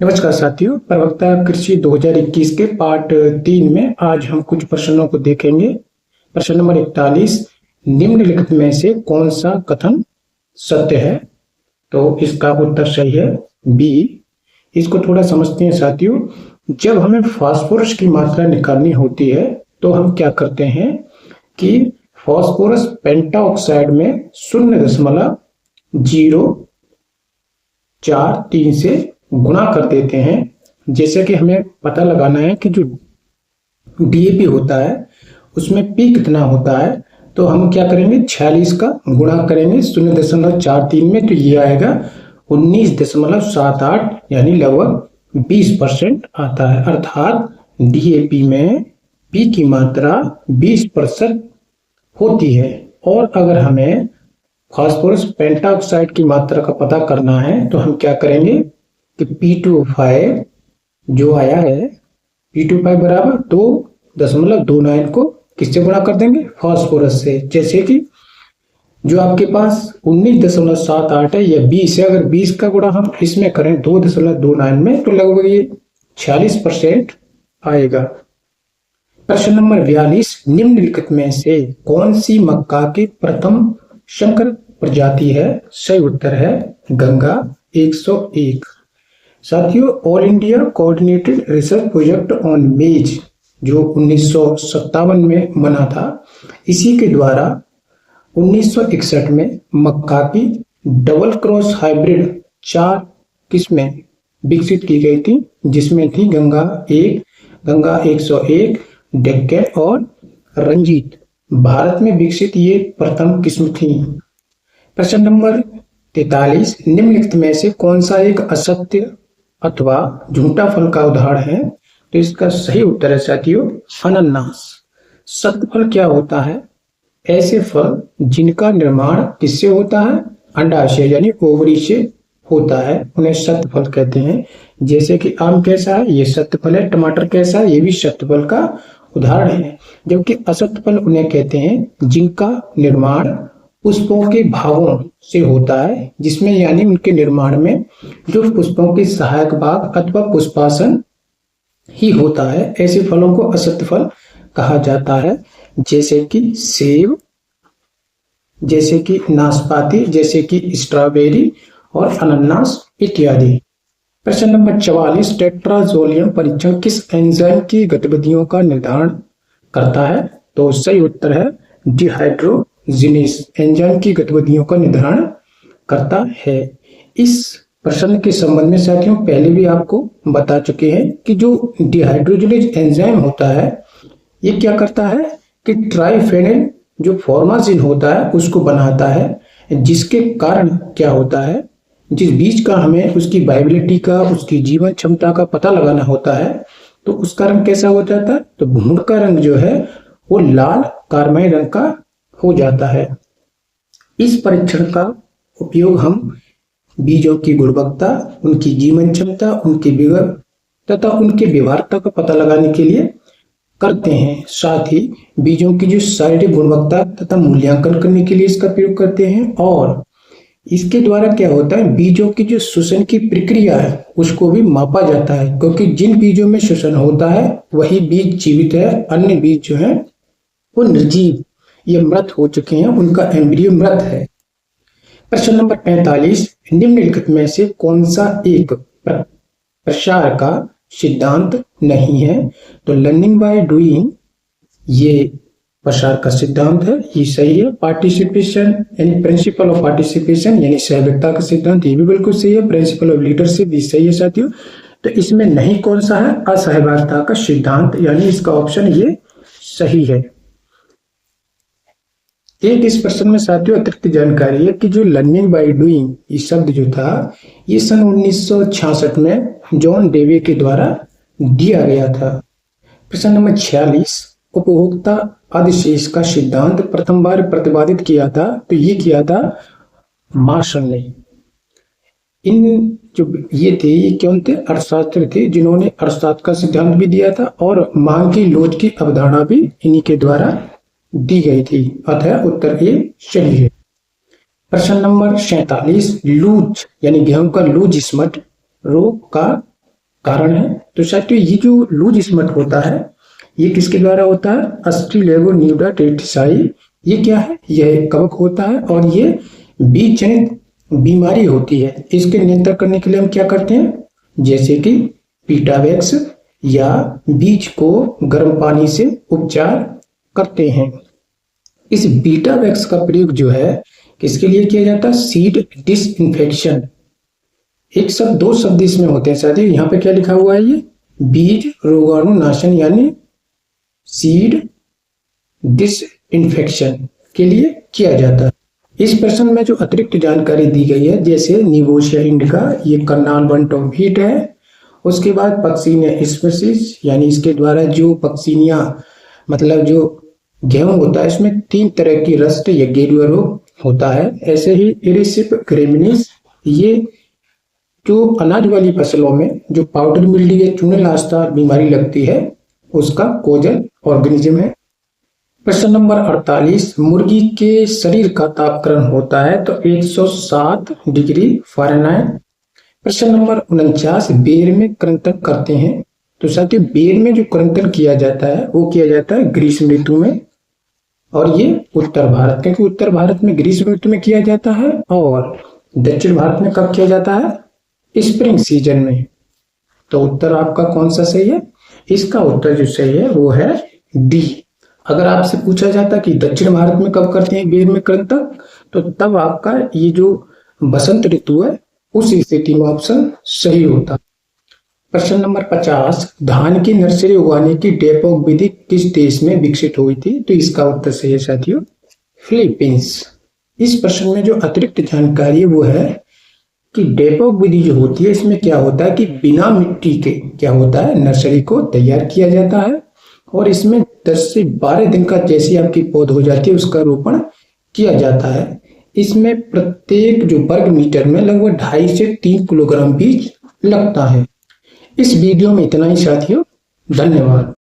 नमस्कार साथियों, प्रवक्ता कृषि 2021 के पार्ट 3 में आज हम कुछ प्रश्नों को देखेंगे। प्रश्न नंबर 41, निम्नलिखित में से कौन सा कथन सत्य है? तो इसका उत्तर सही है बी। इसको थोड़ा समझते हैं साथियों। जब हमें फास्फोरस की मात्रा निकालनी होती है तो हम क्या करते हैं कि फास्फोरस पेंटाऑक्साइड में 0.043 से गुणा कर देते हैं। जैसे कि हमें पता लगाना है कि जो डीएपी होता है उसमें पी कितना होता है, तो हम क्या करेंगे 46 का गुणा करेंगे 0.43 में, तो ये आएगा 19.78 यानी लगभग 20% आता है। अर्थात डीएपी में पी की मात्रा 20% होती है। और अगर हमें फास्फोरस पेंटाऑक्साइड की मात्रा का पता करना है तो हम क्या करेंगे कि P2O5 जो आया है, P2O5 बराबर 2.29 को किससे गुणा कर देंगे? फास्फोरस से। जैसे कि जो आपके पास 19.78 है या 20 है, अगर 20 का गुणा हम इसमें करें 2.29 में तो लगभग ये 46% आएगा। प्रश्न नंबर 42, निम्नलिखित में से कौन सी मक्का की प्रथम संकर प्रजाति है? सही उत्तर है गंगा 101। साथियों, all India coordinated research project on मेज जो 1957 में बना था, इसी के द्वारा 1961 में मक्का की डबल क्रॉस हाइब्रिड 4 किस्में विकसित की गई थी, जिसमें थी गंगा 1, गंगा 101, डेक्कन और रंजीत। भारत में विकसित ये प्रथम किस्म थी। प्रश्न नंबर 43, निम्नलिखित में से कौन सा एक असत्य अथवा झूठा फल का उदाहरण है? तो इसका सही उत्तर है साथियों अनानास। सत्य फल क्या होता है? ऐसे फल जिनका निर्माण किससे होता है? अंडाशय यानी ओवरी से होता है, उन्हें सत्य फल कहते हैं। जैसे कि आम कैसा है? ये सत्य फल है। टमाटर कैसा है? ये भी सत्य फल का उदाहरण है। जबकि असत्य फल उन्हें कहते हैं जिनका निर्माण पुष्पों के भागों से होता है, जिसमें यानी उनके निर्माण में जो पुष्पों के सहायक भाग अथवा पुष्पासन ही होता है, ऐसे फलों को असत्य फल कहा जाता है। जैसे कि सेब, जैसे कि नाशपाती, जैसे कि स्ट्रॉबेरी और अनानास इत्यादि। प्रश्न नंबर 44, टेट्राजोलियम परीक्षण किस एंजाइम की गतिविधियों का निर्धारण करता है? तो सही उत्तर है डिहाइड्रोजिनेस एंजाइम की गतिविधियों का निर्धारण करता है। इस प्रश्न के संबंध में साथियों पहले भी आपको बता चुके हैं कि जो डिहाइड्रोजिनेज एंजाइम होता है ये क्या करता है कि ट्राइफेनिल जो फॉर्माजिन होता है उसको बनाता है, जिसके कारण क्या होता है, जिस बीज का हमें उसकी वाइबिलिटी का, उसकी जीवन क्षमता का पता लगाना होता है, तो उसका रंग कैसा हो जाता है? तो भूड का रंग जो है वो लाल कारमाई रंग का हो जाता है। इस परीक्षण का उपयोग हम बीजों की गुणवत्ता, उनकी जीवन क्षमता, उनके विवर तथा उनके व्यवहारता का पता लगाने के लिए करते हैं। साथ ही बीजों की जो शारीरिक गुणवत्ता तथा मूल्यांकन करने के लिए इसका प्रयोग करते हैं। और इसके द्वारा क्या होता है, बीजों की जो श्वसन की प्रक्रिया है उसको भी मापा जाता है, क्योंकि जिन बीजों में श्वसन होता है वही बीज जीवित है, अन्य बीज जो है वो निर्जीव, ये मृत हो चुके हैं, उनका एम्ब्रियो मृत है। प्रश्न नंबर 45, निम्नलिखित में से कौन सा एक प्रसार का सिद्धांत नहीं है? तो लर्निंग बाय डूइंग ये प्रसार का सिद्धांत है, ये सही है। पार्टिसिपेशन यानी प्रिंसिपल ऑफ पार्टिसिपेशन यानी सहभागिता का सिद्धांत, ये भी बिल्कुल सही है। प्रिंसिपल ऑफ लीडरशिप भी सही है साथियों। तो इसमें नहीं कौन सा है? असहभागिता का सिद्धांत, यानी इसका ऑप्शन ये सही है। एक इस प्रश्न में साथियों अतिरिक्त जानकारी है कि जो लर्निंग बाय डूइंग ये शब्द जो था ये सन 1966 में जॉन डेवे के द्वारा दिया गया था। प्रश्न नंबर 46, उपभोक्ता अधिशेष का सिद्धांत प्रथम बार प्रतिपादित किया था, तो ये किया था मार्शल ने। इन जो ये थे ये कौन थे? अर्थशास्त्री थे, जिन्होंने अर्थशास्त्र का सिद्धांत भी दिया था और मांग की लोच की अवधारणा भी इन्हीं के द्वारा दी गई थी। अतः उत्तर ए सही है। प्रश्न नंबर 47, लूज यानी गेहूं का लूज स्मट रोग का कारण है। तो साथियों ये जो लूज स्मट होता है ये किसके द्वारा होता है? एस्ट्रेलेगोन्यूडाइटिसाई। ये क्या है? यह एक कवक होता है और ये बीज जनित बीमारी होती है। इसके नियंत्रण करने के लिए हम क्या करते हैं? जैसे कि पीटावैक्स या बीज को गर्म पानी से उपचार करते हैं। इस बीटावैक्स का प्रयोग जो है किसके लिए किया जाता है? Seed disinfection. एक शब्द, दो शब्द इसमें होते हैं साथियों। यहाँ पे क्या लिखा हुआ है? ये बीज रोगाणुनाशन यानी सीड डिसइंफेक्शन के लिए किया जाता है। इस प्रश्न में जो अतिरिक्त जानकारी दी गई है, जैसे निवोशिया इंडिका ये कर्नाल बंट ऑफ व्हीट है। उसके बाद पक्सीनिया स्पीसीज यानी इसके द्वारा जो पक्सीनिया मतलब जो गेहूं होता है इसमें 3 तरह की रस्ट या गेरुआ रोग होता है। ऐसे ही इरिसिप ग्रेमिनीस, ये जो अनाज वाली फसलों में जो पाउडर मिल्डी या चूने लास्ता बीमारी लगती है उसका कोजल ऑर्गेनिज्म है। प्रश्न नंबर 48, मुर्गी के शरीर का तापक्रम होता है तो 107 डिग्री फ़ारेनहाइट। प्रश्न नंबर 49, बेर में क्रंदन करते हैं तो साथियों बेर में जो क्रंदन किया जाता है वो किया जाता है ग्रीष्म ऋतु में, और ये उत्तर भारत, क्योंकि उत्तर भारत में ग्रीष्म ऋतु में किया जाता है और दक्षिण भारत में कब किया जाता है? स्प्रिंग सीजन में। तो उत्तर आपका कौन सा सही है? इसका उत्तर जो सही है वो है डी। अगर आपसे पूछा जाता कि दक्षिण भारत में कब करते हैं बेर में क्रंदन, तो तब आपका ये जो बसंत ऋतु है उस स्थिति में ऑप्शन सही होता। प्रश्न नंबर 50, धान की नर्सरी उगाने की डेपोक विधि किस देश में विकसित हुई थी? तो इसका उत्तर सही है साथियों फिलीपींस। इस प्रश्न में जो अतिरिक्त जानकारी है वो है कि डेपोक विधि जो होती है इसमें क्या होता है कि बिना मिट्टी के क्या होता है नर्सरी को तैयार किया जाता है और इसमें 10 से 12 दिन का जैसी आपकी पौध हो जाती है उसका रोपण किया जाता है। इसमें प्रत्येक जो वर्ग मीटर में लगभग 2.5 से 3 किलोग्राम बीज लगता है। इस वीडियो में इतना ही साथियों, धन्यवाद।